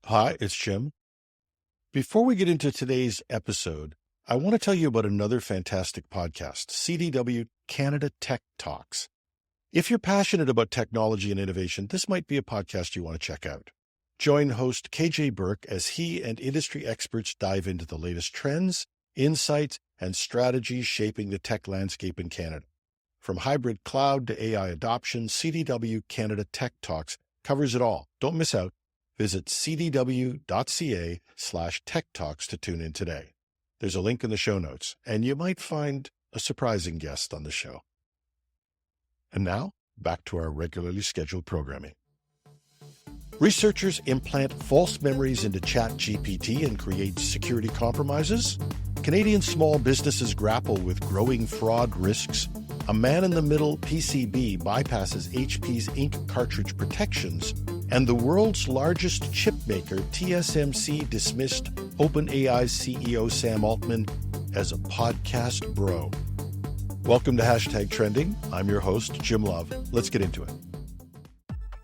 Hi, it's Jim. Before we get into today's episode, I want to tell you about another fantastic podcast, CDW Canada Tech Talks. If you're passionate about technology and innovation, this might be a podcast you want to check out. Join host KJ Burke as he and industry experts dive into the latest trends, insights, and strategies shaping the tech landscape in Canada. From hybrid cloud to AI adoption, CDW Canada Tech Talks covers it all. Don't miss out. Visit cdw.ca/tech talks to tune in today. There's a link in the show notes, and you might find a surprising guest on the show. And now, back to our regularly scheduled programming. Researchers implant false memories into ChatGPT and create security compromises. Canadian small businesses grapple with growing fraud risks. A man-in-the-middle PCB bypasses HP's ink cartridge protections. And the world's largest chip maker, TSMC, dismissed OpenAI CEO Sam Altman as a podcast bro. Welcome to #Trending. I'm your host, Jim Love. Let's get into it.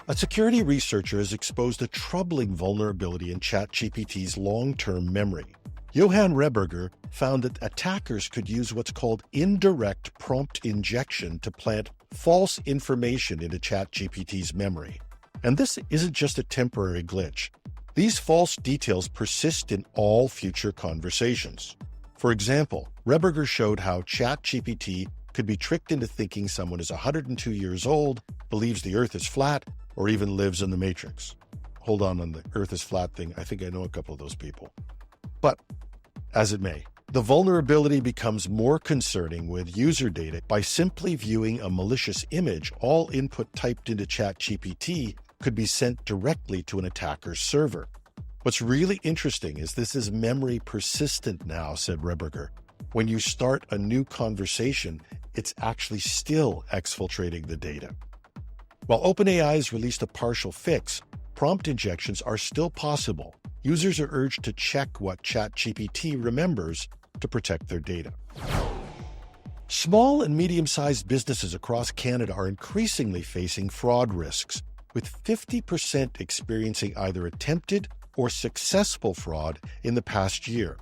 A security researcher has exposed a troubling vulnerability in ChatGPT's long-term memory. Johan Rehberger found that attackers could use what's called indirect prompt injection to plant false information into ChatGPT's memory. And this isn't just a temporary glitch. These false details persist in all future conversations. For example, Rehberger showed how ChatGPT could be tricked into thinking someone is 102 years old, believes the Earth is flat, or even lives in the Matrix. Hold on the Earth is flat thing. I think I know a couple of those people. But as it may, the vulnerability becomes more concerning with user data. By simply viewing a malicious image, all input typed into ChatGPT could be sent directly to an attacker's server. What's really interesting is this is memory persistent now, said Rehberger. When you start a new conversation, it's actually still exfiltrating the data. While OpenAI has released a partial fix, prompt injections are still possible. Users are urged to check what ChatGPT remembers to protect their data. Small and medium-sized businesses across Canada are increasingly facing fraud risks, with 50% experiencing either attempted or successful fraud in the past year.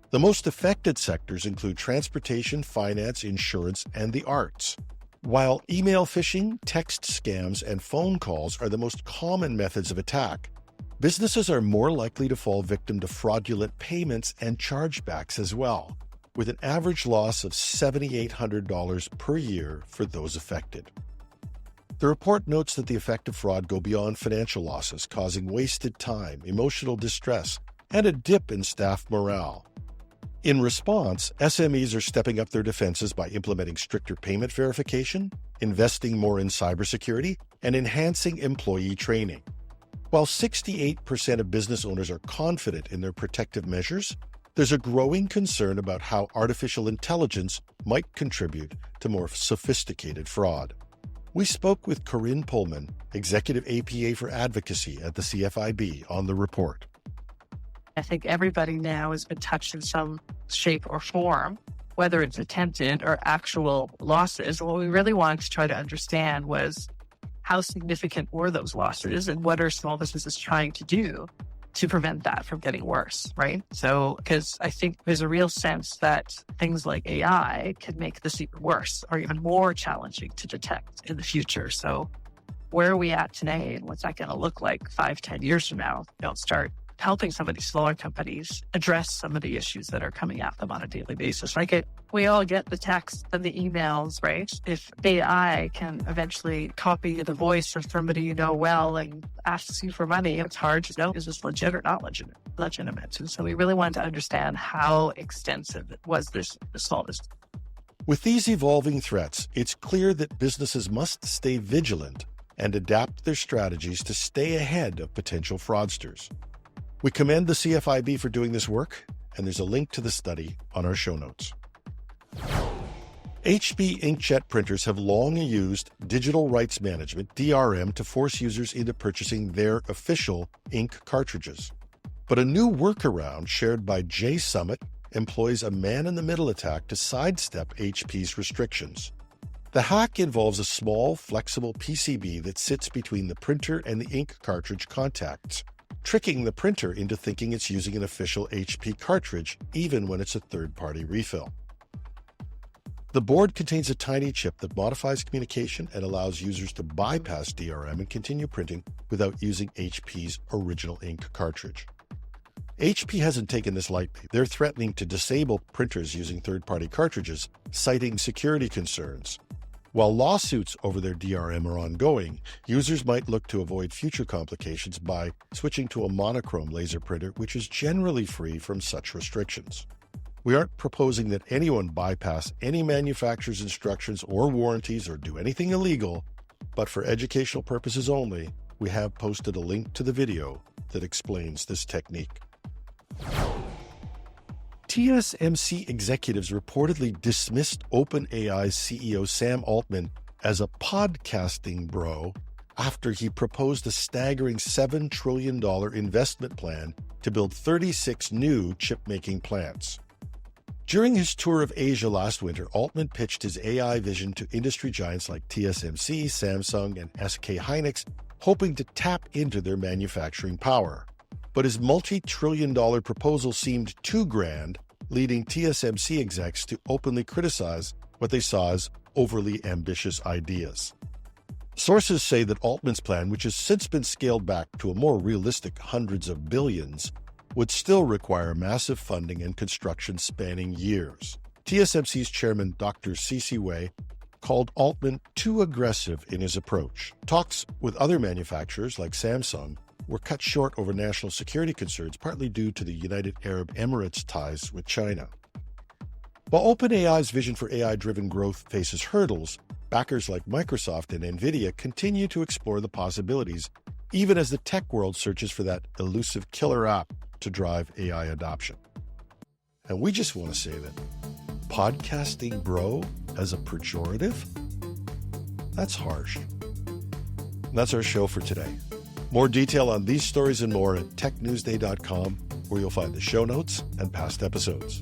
The most affected sectors include transportation, finance, insurance, and the arts. While email phishing, text scams, and phone calls are the most common methods of attack, businesses are more likely to fall victim to fraudulent payments and chargebacks as well, with an average loss of $7,800 per year for those affected. The report notes that the effects of fraud go beyond financial losses, causing wasted time, emotional distress, and a dip in staff morale. In response, SMEs are stepping up their defenses by implementing stricter payment verification, investing more in cybersecurity, and enhancing employee training. While 68% of business owners are confident in their protective measures, there's a growing concern about how artificial intelligence might contribute to more sophisticated fraud. We spoke with Corinne Pullman, Executive APA for Advocacy at the CFIB, on the report. I think everybody now has been touched in some shape or form, whether it's attempted or actual losses. What we really wanted to try to understand was how significant were those losses and what are small businesses trying to do to prevent that from getting worse, right? So, because I think there's a real sense that things like AI can make this even worse or even more challenging to detect in the future. So where are we at today and what's that going to look like 5-10 years from now? Don't start helping some of these smaller companies address some of the issues that are coming at them on a daily basis. Like we all get the texts and the emails, right? If AI can eventually copy the voice of somebody you know well and asks you for money, it's hard to know, is this legit or not legitimate? And so we really wanted to understand how extensive was this small business. With these evolving threats, it's clear that businesses must stay vigilant and adapt their strategies to stay ahead of potential fraudsters. We commend the CFIB for doing this work, and there's a link to the study on our show notes. HP inkjet printers have long used digital rights management, DRM, to force users into purchasing their official ink cartridges. But a new workaround shared by J Summit employs a man-in-the-middle attack to sidestep HP's restrictions. The hack involves a small, flexible PCB that sits between the printer and the ink cartridge contacts. tricking the printer into thinking it's using an official HP cartridge, even when it's a third-party refill. The board contains a tiny chip that modifies communication and allows users to bypass DRM and continue printing without using HP's original ink cartridge. HP hasn't taken this lightly. They're threatening to disable printers using third-party cartridges, citing security concerns. While lawsuits over their DRM are ongoing, users might look to avoid future complications by switching to a monochrome laser printer, which is generally free from such restrictions. We aren't proposing that anyone bypass any manufacturer's instructions or warranties or do anything illegal, but for educational purposes only, we have posted a link to the video that explains this technique. TSMC executives reportedly dismissed OpenAI CEO Sam Altman as a podcasting bro after he proposed a staggering $7 trillion investment plan to build 36 new chip-making plants. During his tour of Asia last winter, Altman pitched his AI vision to industry giants like TSMC, Samsung, and SK Hynix, hoping to tap into their manufacturing power. But his multi-trillion-dollar proposal seemed too grand, leading TSMC execs to openly criticize what they saw as overly ambitious ideas. Sources say that Altman's plan, which has since been scaled back to a more realistic hundreds of billions, would still require massive funding and construction spanning years. TSMC's chairman, Dr. C.C. Wei, called Altman too aggressive in his approach. Talks with other manufacturers like Samsung were cut short over national security concerns, partly due to the United Arab Emirates' ties with China. While OpenAI's vision for AI-driven growth faces hurdles, backers like Microsoft and NVIDIA continue to explore the possibilities, even as the tech world searches for that elusive killer app to drive AI adoption. And we just want to say that podcasting bro as a pejorative? That's harsh. And that's our show for today. More detail on these stories and more at technewsday.com, where you'll find the show notes and past episodes.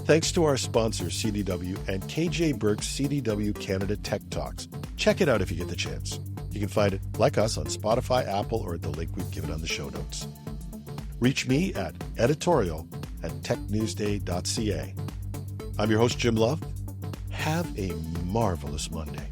Thanks to our sponsors, CDW and KJ Burke's CDW Canada Tech Talks. Check it out if you get the chance. You can find it, like us, on Spotify, Apple, or at the link we've given on the show notes. Reach me at editorial@technewsday.ca. I'm your host, Jim Love. Have a marvelous Monday.